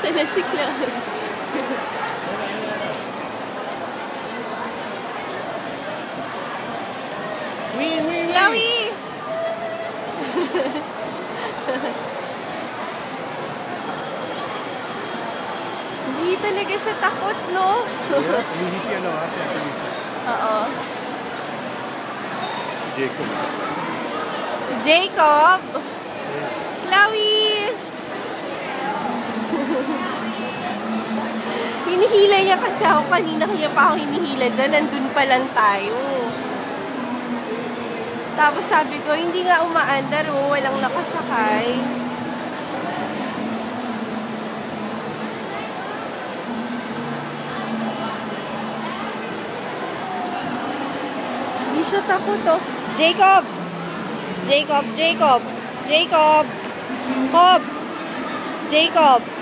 siya na si Chloe. Chloe! Hindi talaga siya takot, no? Hindi si ano, si Ate Lisa. Oo. Si Jacob. Si Jacob? Chloe! Hinihila niya kasi ako. Kanina kaya pa ako hinihila dyan. Nandun pa lang tayo. Tapos sabi ko, hindi nga umaandar, oh. Walang nakasakay. Hindi siya takot, oh. Jacob! Jacob! Jacob! Jacob! Jacob!